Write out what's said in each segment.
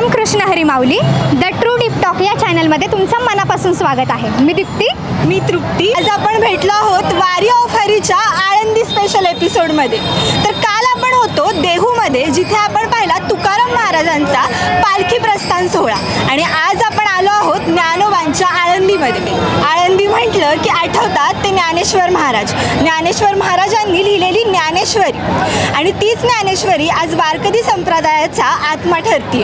Ramakrishna Hari Mauli the true deep talk या चॅनलमध्ये तुमचं मनापासून स्वागत आहे। मी दीप्ती, मी तृप्ती। आज आपण भेटलो आहोत वारी ऑफ हरीच्या आळंदी स्पेशल एपिसोडमध्ये। तर काल आपण होतो देहूमध्ये, जिथे आपण पाहिला तुकाराम महाराजांचा पालखी प्रस्थान सोहळा, आणि आज आपण आलो आहोत ज्ञानोबांच्या आळंदीमध्ये। आळंदी म्हटलं की आठवतात ते ज्ञानेश्वर महाराज। ज्ञानेश्वर महाराजांनी लिहिलेली ज्ञानेश्वरी, आणि तीच ज्ञानेश्वरी आज वारकरी संप्रदायाचा आत्मा ठरते।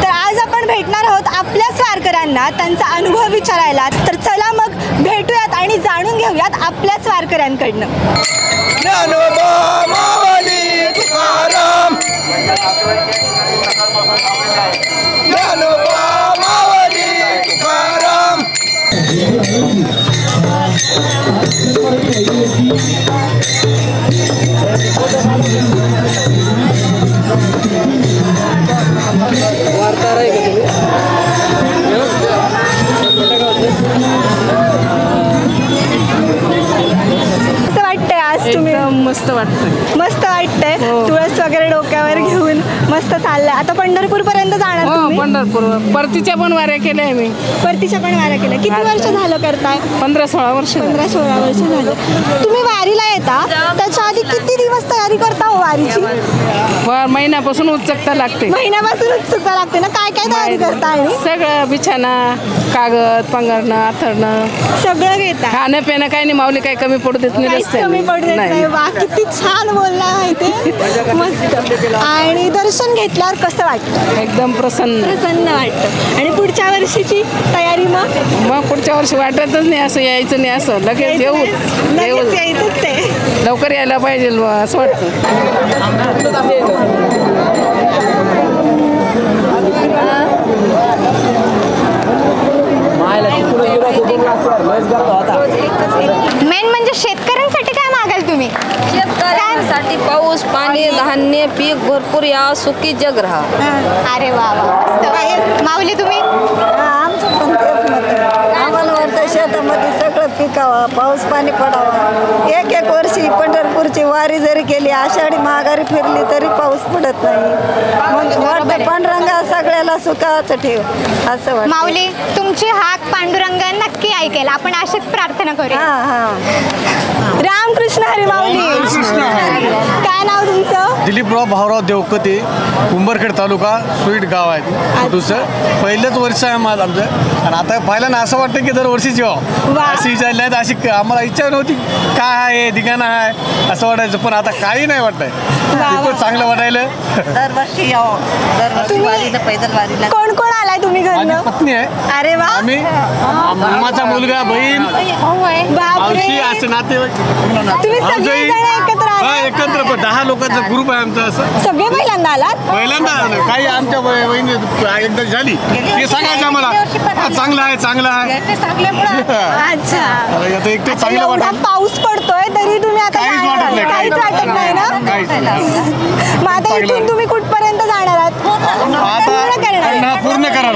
तर आज आपण भेटणार आहोत आपल्याच वारकऱ्यांना, त्यांचा अनुभव विचारायला। तर चला मग भेटूयात आणि जाणून घेऊयात आपल्याच वारकऱ्यांकडनं। ज्ञानोबा माऊली तुकाराम, ज्ञानोबा माऊली तुकाराम। मस्त वाटतंय। तुळस वगैरे डोक्यावर घेऊन मस्त चाललंय। आता पंढरपूर पर्यंत जाणार तुम्ही? पंढरपूर परतीच्या पण वाऱ्या केल्या मी। परतीच्या पण वाऱ्या केल्या। किती वर्ष झालं करताय? 15-16 वर्ष। 15-16 वर्ष झालं। तुम्ही वारीला येता त्याच्या आधी किती दिवस तयारी करता हो वारीची? महिन्यापासून उत्सुकता लागते। महिन्यापासून उत्सुकता लागते ना? काय काय तयारी करता? सगळं बिछाना, कागद, पांघरणं, आथरणं सगळं घेता? खाणं पिणं काही नाही, माऊली काही कमी पडू देत नाही रस्त्याने। कमी पडू देत नाही। वा, किती छान बोलला माहिती, मस्त। आणि दर्शन घेतल्यावर कसं वाटतं? एकदम प्रसन्न वाटतं। आणि पुढच्या वर्षीची तयारी मग पुढच्या वर्षी वाटतच नाही असं यायचं नाही, असं लगेच यायचंच आहे, लवकर यायला पाहिजे असं वाटतं। मेन म्हणजे शेतकऱ्यांसाठी काय मागाल तुम्ही? शेतकऱ्यांसाठी पाऊस, पाणी, धान्य, पीक भरपूर या, सुखी जग राहा। अरे वा वा, माऊली तुम्ही? आमचं पण तेच मत आहे। आम्हाला वाटतं शेतामध्ये सगळं पिकावं, पाऊस पाणी पडावा। एक वर्षी पंढरपूरची वारी जरी केली, आषाढी माघारी फिरली तरी पाऊस पडत नाही। मग वाटतं पांडुरंगा सगळ्याला सुखाचं ठेव असं वाटतं। माऊली, तुमची हाक पांडुरंग नक्की ऐकेल, आपण अशीच प्रार्थना करूया। रामकृष्ण हरी माऊली। काय नाव तुमचं? दिलीपराव भाऊराव देवकते, उंबरखेड तालुका, सुईट गाव आहे दुसरं। पहिलंच वर्ष आहे माझं आमचं, आणि आता पाहिलं ना असं वाटतं की दरवर्षीच यावं। अशी विचारली नाही, अशी आम्हाला इच्छा नव्हती काय आहे दिगाणं आहे असं वाटायचं, पण आता काही नाही वाटतंय, खूपच चांगलं वाटायलं। दरवर्षी यावं, दरवर्षी वारीला, पैदल वारीला। कोण कोण आलाय तुम्ही घरनं? माझी पत्नी आहे। अरे वा। आम्ही, मामाचा मुलगा, बहीण, मावशी, असे नातेवाईक तुम्ही सगळे एकत्र आलात? एकत्र 10 लोकांचा ग्रुप आहे आमचा। असं सगळे पहिल्यांदा आलात? पहिल्यांदा आलं। काही आमच्या बहिणी एकदा झाली ते सांगायचं आम्हाला चांगलं आहे चांगलं आहे। अच्छा, आता एकटे चांगलं वाटत। पाऊस पडतोय तरी तुम्ही आता काहीच वाटत नाही, काहीच वाटत नाही ना? मग आता इथून तुम्ही कुठपर्यंत जाणार आहात? पूर्ण करार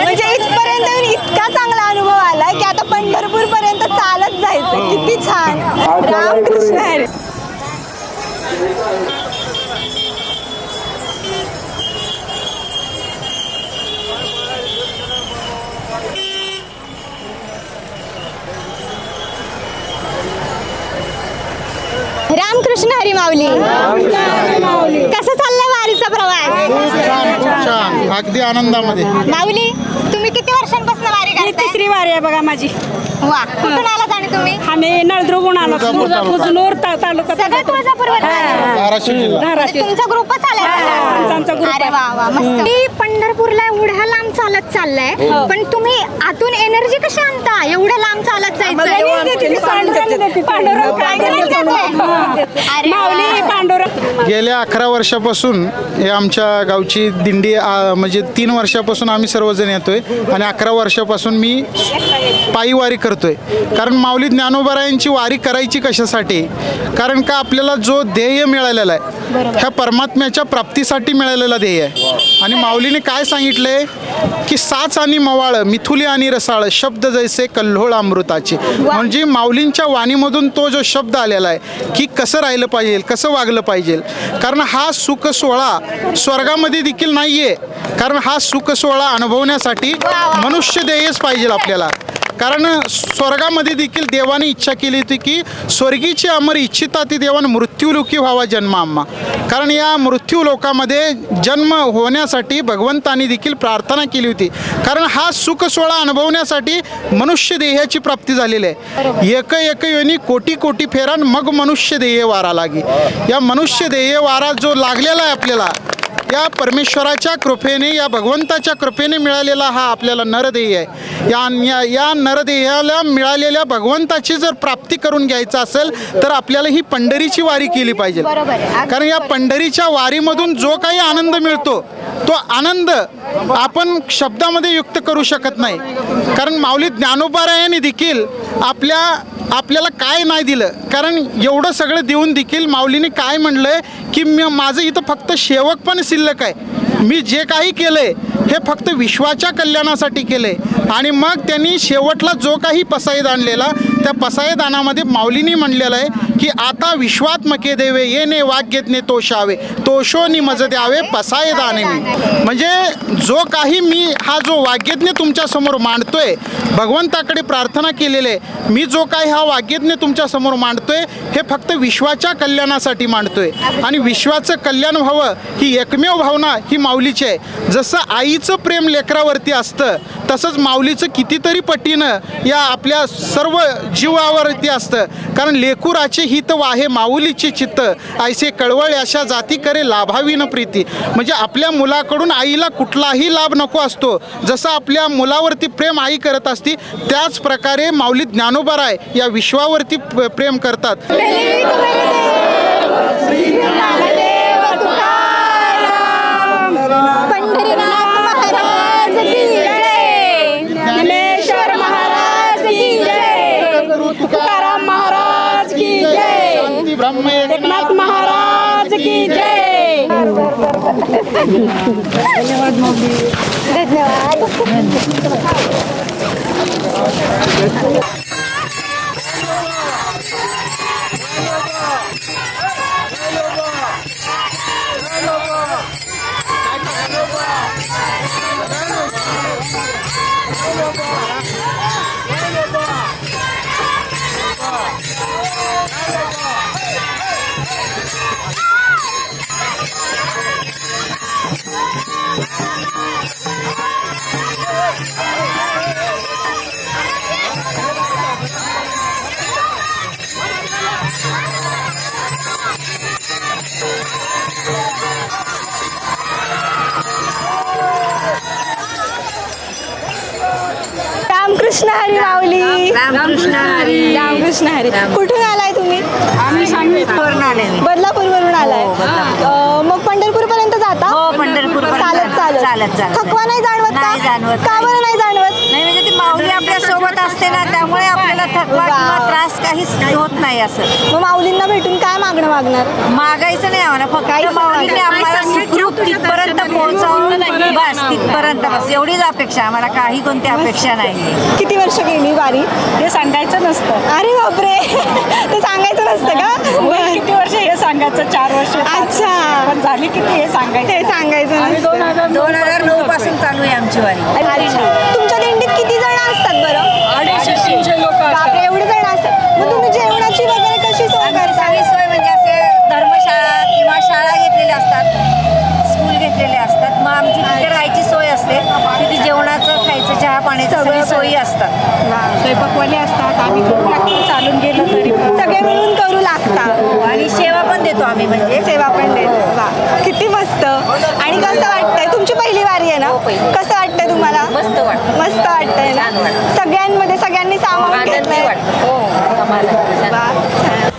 म्हणजे इथपर्यंत इतका चांगला अनुभव आलाय की आता पंढरपूर पर्यंत चालत जायचं। किती छान। रामकृष्ण हरी। रामकृष्ण हरी माऊली। कसं चाललंय वारीचा प्रवास? खूप छान, अगदी आनंदामध्ये। माऊली, तुम्ही किती वर्षांपासून वारी करताय? तिसरी वारी आहे बघा माझी। वा, कुठून आलात आणि तुम्ही? आम्ही नळदुर्गहून आलो, तुळजापूर तालुका। सगळं तुळजापूरवर? तुमचा ग्रुपच आलाय? अरे वा वा, मस्त। पंढरपूरला एवढ्या लांब चालत चाललाय, पण तुम्ही आतून एनर्जी कशी आणता? एवढ्या लांब चालत जायचं? गेल्या 11 वर्षापासून हे आमच्या गावची दिंडी, म्हणजे 3 वर्षापासून आम्ही सर्वजण येतोय, आणि 11 वर्षापासून मी पायी वारी करतोय। कारण माऊली माऊली ज्ञानोबारायांची वारी करायची कशासाठी? कारण का आपल्याला जो ध्येय मिळालेला आहे ह्या परमात्म्याच्या प्राप्तीसाठी मिळालेला ध्येय आहे. आणि माऊलीने काय सांगितलंय की साच आणि मवाळ, मिथुली आणि रसाळ, शब्द जैसे कल्होळ अमृताचे. म्हणजे माऊलींच्या वाणीमधून तो जो शब्द आलेला आहे की कसं राहिलं पाहिजे, कसं वागलं पाहिजे. कारण हा सुख सोहळा स्वर्गामध्ये देखील नाही आहे. कारण हा सुख सोहळा अनुभवण्यासाठी मनुष्य ध्येयच पाहिजे आपल्याला. कारण स्वर्गामध्ये देखील देवाने इच्छा केली होती की स्वर्गीची अमर इच्छिता ती देवानं मृत्यूलोकी व्हावा जन्म आम्हा. कारण या मृत्यू लोकामध्ये जन्म होण्यासाठी भगवंतांनी देखील प्रार्थना केली होती. कारण हा सुख सोहळा अनुभवण्यासाठी मनुष्य देहाची प्राप्ती झालेली आहे. एक योनी कोटी कोटी फेरान मग मनुष्य देह वारा लागे. या मनुष्य देह वारा जो लागलेला आहे आपल्याला या परमेश्वराच्या कृपेने, या भगवंताच्या कृपेने मिळालेला हा आपल्याला नरदेह आहे. या नरदेहाला मिळालेल्या भगवंताची जर प्राप्ती करून घ्यायचं असेल तर आपल्याला ही पंढरीची वारी केली पाहिजे. कारण या पंढरीच्या वारीमधून जो काही आनंद मिळतो तो आनंद आपण शब्दामध्ये युक्त करू शकत नाही. कारण माऊली ज्ञानोबारायांनी देखील आपल्याला काय नाही दिलं. कारण एवढं सगळं देऊन देखील माऊलीने काय म्हणलंय की माझं इथं फक्त शेवक पण शिल्लक आहे. मी जे काही केलंय हे फक्त विश्वाच्या कल्याणासाठी केलंय. आणि मग त्यांनी शेवटला जो काही पसायद आणलेला त्या पसायदानामध्ये माऊलीनी म्हणलेलं आहे की आता विश्वात्मके देवे येणे वाग्यज्ञे तोषावे तोषोनी मज द्यावे पसायदाने. म्हणजे जो काही मी हा जो वाग्यज्ञ तुमच्यासमोर मांडतोय, भगवंताकडे प्रार्थना केलेले आहे, मी जो काही हा वाग्यज्ञ तुमच्यासमोर मांडतोय हे फक्त विश्वाच्या कल्याणासाठी मांडतोय. आणि विश्वाचं कल्याण व्हावं ही एकमेव भावना ही माऊलीची आहे. जसं आईचं प्रेम लेकरावरती असतं तसंच माऊलीचं कितीतरी पटीनं या आपल्या सर्व जीवावरती असतं. कारण लेकुराचे हित वाहे माऊलीचे चित्त ऐसे कळवळ अशा जाती करे लाभावी न प्रीती. म्हणजे आपल्या मुलाकडून आईला कुठलाही लाभ नको असतो. जसं आपल्या मुलावरती प्रेम आई करत असती त्याच प्रकारे माऊली ज्ञानोबाराय या विश्वावरती प्रेम करतात. तुकाराम महाराज की जय, ब्रह्म एकनाथ महाराज की जय. धन्यवाद. रामकृष्ण हरी माऊली. रामकृष्ण हरी. रामकृष्ण हरी. कुठून आलाय तुम्ही? आम्ही सांगितलं आले. बदलापूरवरून आलाय. मग पंढरपूर पर्यंत जाता? हो, पंढरपूर चालत चालत. थकवा नाही जाणवत का? का बरं नाही जाणवत? नाही म्हणजे ती माऊली आपल्या सोबत असते ना त्यामुळे आपल्याला थकवा किंवा त्रास काहीच होत नाही. असं मग माऊलींना भेटून काय मागणार? मागायचं नाही आम्हाला, फक्त माऊलीने आम्हाला सुखरूप तिथपर्यंत पोहोचवलं बस, तिथपर्यंत बस एवढीच अपेक्षा. आम्हाला काही कोणती अपेक्षा नाही. किती वर्ष गेली वारी? हे सांगायचं नसतं. अरे बापरे, ते सांगायचं नसतं का? किती वर्ष हे सांगायचं? 4 वर्ष. अच्छा, पण झाली किती हे सांगायचं? ते सांगायचं नसतं. 2009 पासून चालू आहे आमची वारी. तुमच्या दिंडीत किती जण असतात बरं? 250-300 लोक बापरे, एवढे जण असतात. मग तुम्ही जेवणाची वगैरे कशी सोय करता? सगळी सोय म्हणजे असे धर्मशाळा किंवा शाळा घेतलेल्या असतात, स्कूल घेतलेले असतात. मग आमची तिथे राहायची सोय असते, तिथे जेवणाचं खायचं चहा पाण्याचं सगळी सोयी असतात. स्वयंपाकवाले असतात. आम्ही करू लागतो चालून गेलो तरी सगळे मिळून करू लागता. आणि सेवा पण देतो आम्ही, म्हणजे सेवा पण देतो. वा, किती मस्त. आणि कसं वाटतंय? तुमची पहिली वारी आहे ना? कसं वाटतंय तुम्हाला? मस्त वाटतं. मस्त वाटतंय ना? सगळ्यांमध्ये सगळ्यांनी सामावून घेतलंय. वाटतं. हो, वा, छान.